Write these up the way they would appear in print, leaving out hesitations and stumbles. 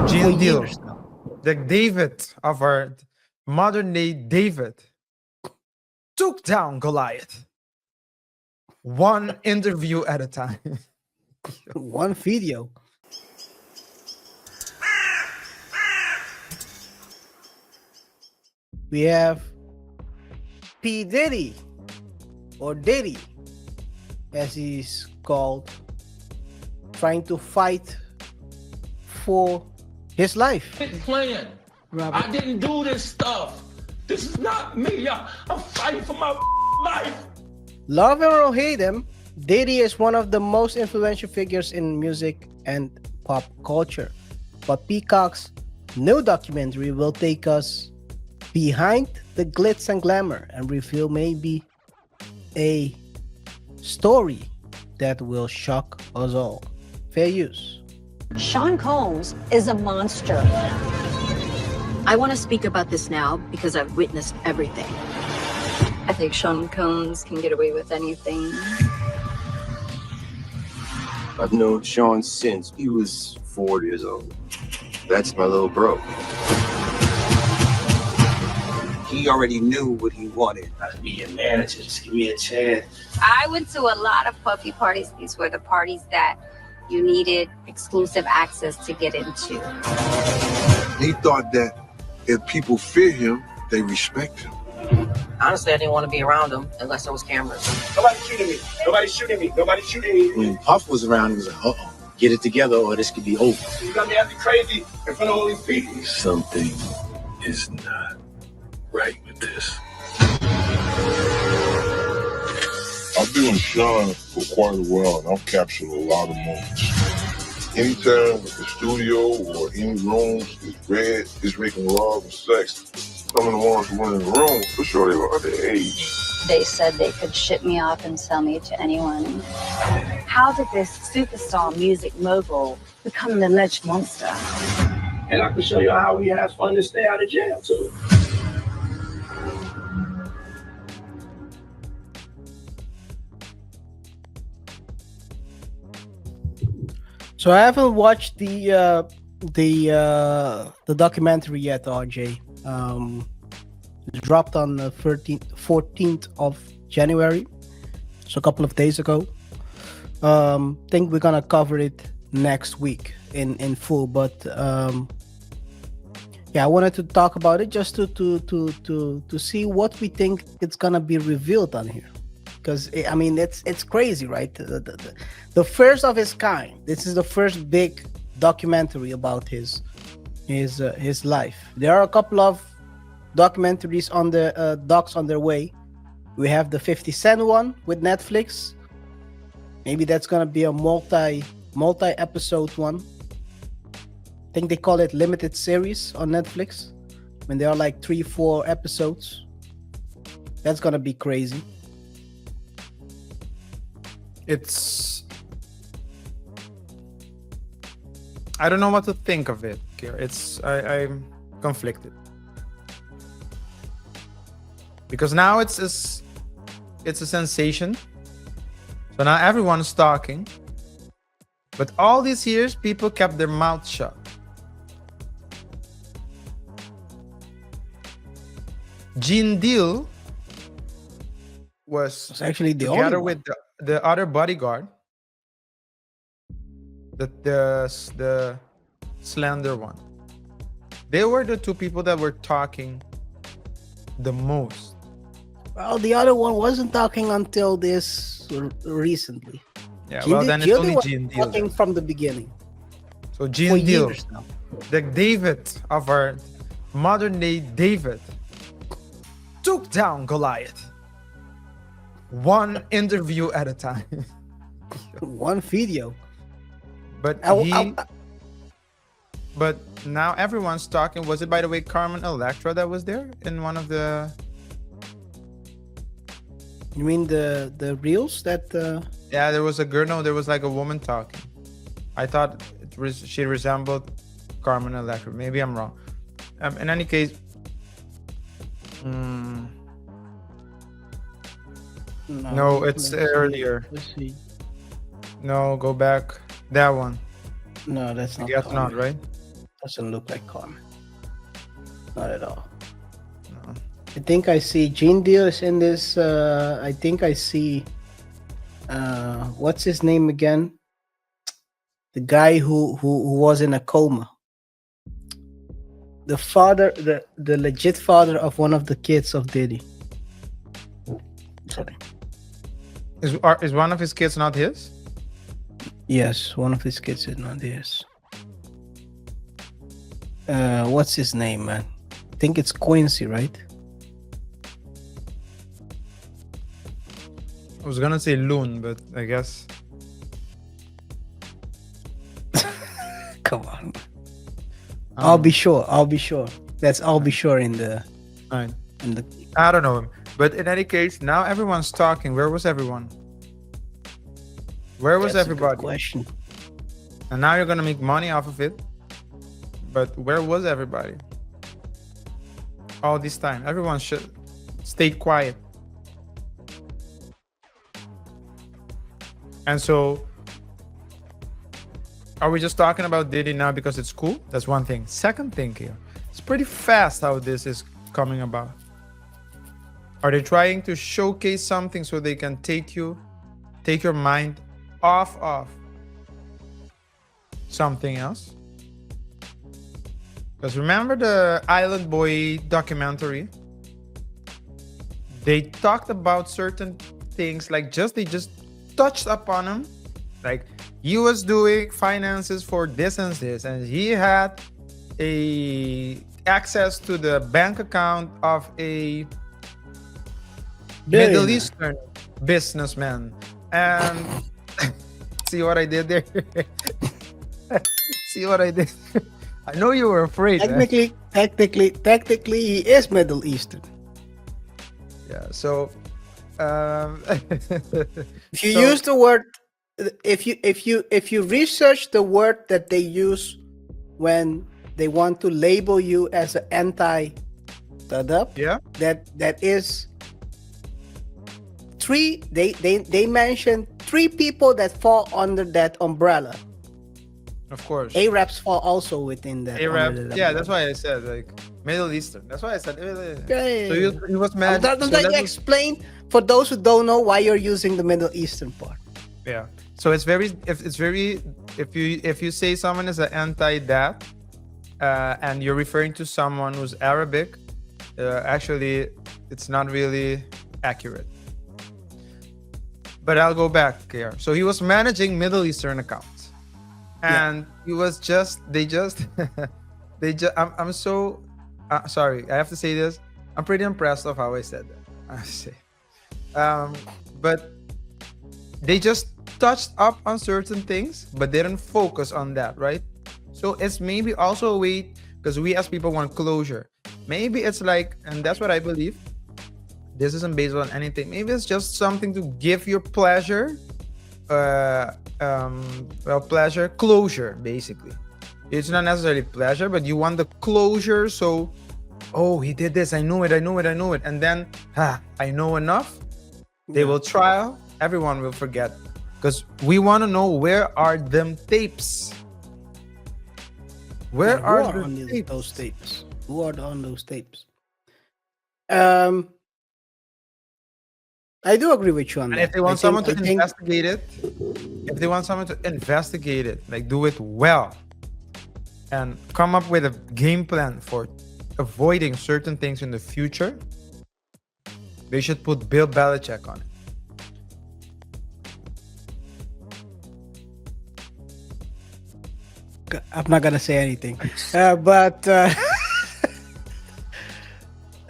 For Gene Deal, years now. the David of our modern day David, took down Goliath one interview at a time. One video. We have P Diddy, or Diddy, as he's called, trying to fight for his life. Playing. Robert. I didn't do this stuff. This is not me. I'm fighting for my life. Love him or hate him, Diddy is one of the most influential figures in music and pop culture. But Peacock's new documentary will take us behind the glitz and glamour and reveal maybe a story that will shock us all. Fair use. Sean Combs is a monster. I want to speak about this now because I've witnessed everything. I think Sean Combs can get away with anything. I've known Sean since he was 4 years old. That's my little bro. He already knew what he wanted. I'd be a manager. Just give me a chance. I went to a lot of puffy parties. These were the parties that you needed exclusive access to get into. He thought that if people fear him, they respect him. Honestly, I didn't want to be around him unless there was cameras. Nobody's shooting me. Nobody's shooting me. Nobody's shooting me. When Puff was around, he was like, uh-oh, get it together or this could be over. You got me acting crazy in front of all these people. Something is not right with this. I've been with Sean for quite a while, and I've captured a lot of moments. Anytime the studio or any rooms is red, it's making love and sex. Some of the ones who went in the room, for sure they were underage. They said they could ship me off and sell me to anyone. How did this superstar music mogul become an alleged monster? And I can show you how we have fun to stay out of jail, too. So I haven't watched the documentary yet, RJ. It dropped on the 14th of January, so a couple of days ago. Think we're gonna cover it next week in full, but yeah, I wanted to talk about it just to see what we think it's gonna be revealed on here, because I mean it's crazy, right? The first of its kind. This is the first big documentary about his life. There are a couple of documentaries on the docs on their way. We have the 50 Cent one with Netflix. Maybe that's gonna be a multi episode one. I think they call it limited series on Netflix, when there are like 3-4 episodes. That's gonna be crazy. I don't know what to think of it, KaiR. I'm conflicted. Because now it's a sensation. So now everyone's talking. But all these years, people kept their mouth shut. Gene Deal was actually the together only with the other bodyguard. The slender one. They were the two people that were talking the most. Well, the other one wasn't talking until this recently. Yeah, well then it's only Gene Deal. Talking from the beginning. So Gene Deal, now. the David of our modern day David, took down Goliath one interview at a time. One video. But but now everyone's talking. Was it, by the way, Carmen Electra that was there in one of the? You mean the reels that? Yeah, there was a girl. No, there was like a woman talking. I thought she resembled Carmen Electra. Maybe I'm wrong. In any case, no, it's earlier. Let's see. No, go back. That one. No, that's not. That's not right. Doesn't look like Carmen. Not at all. No. I think I see Gene Deal is in this. I think I see. What's his name again? The guy who was in a coma. The father, the legit father of one of the kids of Diddy. Sorry. Is one of his kids not his? Yes, one of his kids is not his. What's his name, man? I think it's Quincy, right? I was gonna say Loon, but I guess. Come on. I'll be sure. That's I'll be sure in the. Fine. In the. I don't know him. But in any case, now everyone's talking. Where was everyone? Where was That's a good everybody? question. And now you're gonna make money off of it. But where was everybody? All this time. Everyone should stay quiet. And so, are we just talking about Diddy now because it's cool? That's one thing. Second thing here, it's pretty fast how this is coming about. Are they trying to showcase something so they can take your mind off of something else? Because remember the Island Boy documentary? They talked about certain things, like they just touched upon him. Like he was doing finances for this and this, and he had access to the bank account of a Middle Eastern businessman. And see what I did there? See what I did? I know you were afraid. Technically, he is Middle Eastern. Yeah. So, if you use the word, if you research the word that they use when they want to label you as an anti-Tadab, yeah, that is three. They mention three people that fall under that umbrella. Of course, Arabs fall also within that. Arab, yeah, that's why I said like Middle Eastern. That's why I said. Yeah. So he was mad. Doesn't that explain for those who don't know why you're using the Middle Eastern part? Yeah. So it's very if you say someone is an anti-that, and you're referring to someone who's Arabic, actually it's not really accurate. But I'll go back here. So he was managing Middle Eastern accounts, and he was I'm so sorry. I have to say this. I'm pretty impressed of how I said that. I say, but they just touched up on certain things, but they didn't focus on that, right? So it's maybe also a way, because we as people want closure. Maybe it's like, and that's what I believe. This isn't based on anything. Maybe it's just something to give your pleasure, pleasure, closure, basically. It's not necessarily pleasure, but you want the closure. So, oh, he did this. I knew it. And then, I know enough. They will trial. Everyone will forget. Because we want to know, where are them tapes? Where are those tapes? Who are on those tapes? I do agree with you on that. And if they want someone to investigate it, like do it well, and come up with a game plan for avoiding certain things in the future, they should put Bill Belichick on it. I'm not gonna say anything, but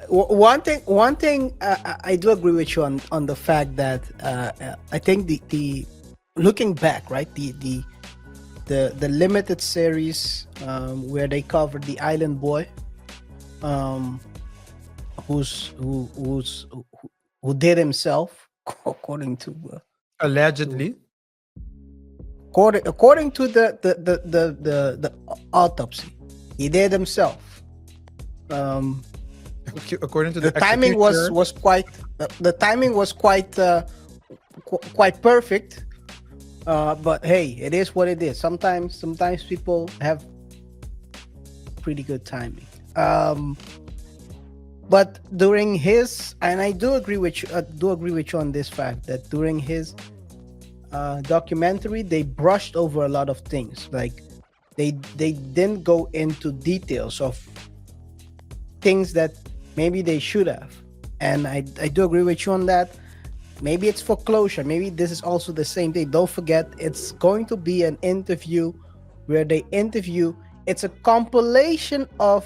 one thing I do agree with you on the fact that I think the looking back, right, the limited series where they covered the Island Boy, who did himself, according to allegedly. According to the autopsy, he did himself. According to the timing was quite quite perfect. But hey, it is what it is. Sometimes people have pretty good timing. But during his, and I do agree with you, on this fact that during his documentary, they brushed over a lot of things. Like they didn't go into details of things that maybe they should have. And I do agree with you on that. Maybe it's for closure. Maybe this is also the same thing. Don't forget, it's going to be an interview where they interview. It's a compilation of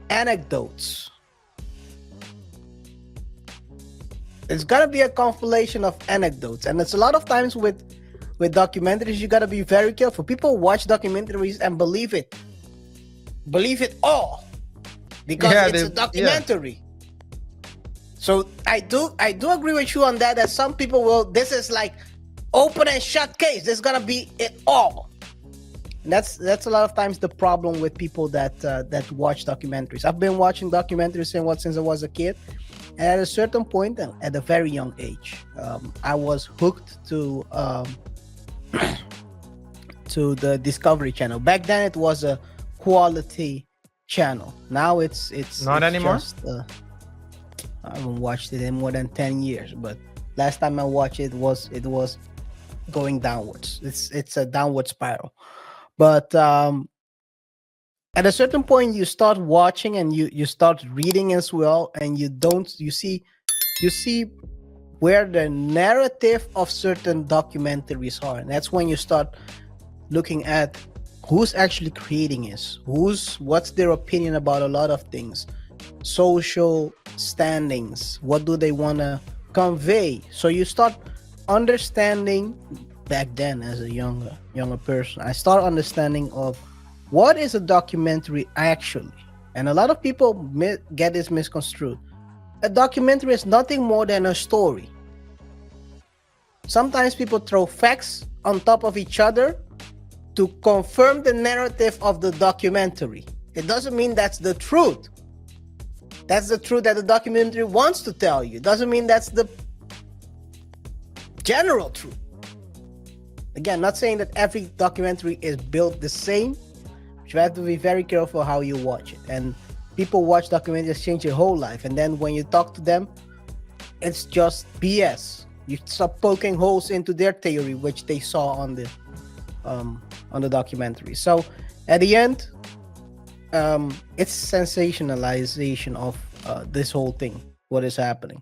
anecdotes. It's gonna be a compilation of anecdotes, and it's a lot of times with documentaries. You gotta be very careful. People watch documentaries and believe it all because it's a documentary. So I do agree with you on that. That some people will. This is like open and shut case. There's gonna be it all. And that's a lot of times the problem with people that watch documentaries. I've been watching documentaries since I was a kid. And at a certain point, at a very young age, I was hooked to the Discovery Channel. Back then, it was a quality channel. Now it's not anymore. Just, I haven't watched it in more than 10 years, but last time I watched it was going downwards. It's a downward spiral. But at a certain point, you start watching and you start reading as well, and you see where the narrative of certain documentaries are, and that's when you start looking at who's actually creating this, what's their opinion about a lot of things, social standings, what do they want to convey. So you start understanding. Back then, as a younger person, I start understanding of what is a documentary actually. And a lot of people get this misconstrued. A documentary is nothing more than a story. Sometimes people throw facts on top of each other to confirm the narrative of the documentary. It doesn't mean that's the truth. That's the truth that the documentary wants to tell you. It doesn't mean that's the general truth. Again, not saying that every documentary is built the same. You have to be very careful how you watch it. And people watch documentaries, change their whole life, and then when you talk to them, it's just BS. You start poking holes into their theory, which they saw on the documentary. So at the end, it's sensationalization of this whole thing, what is happening.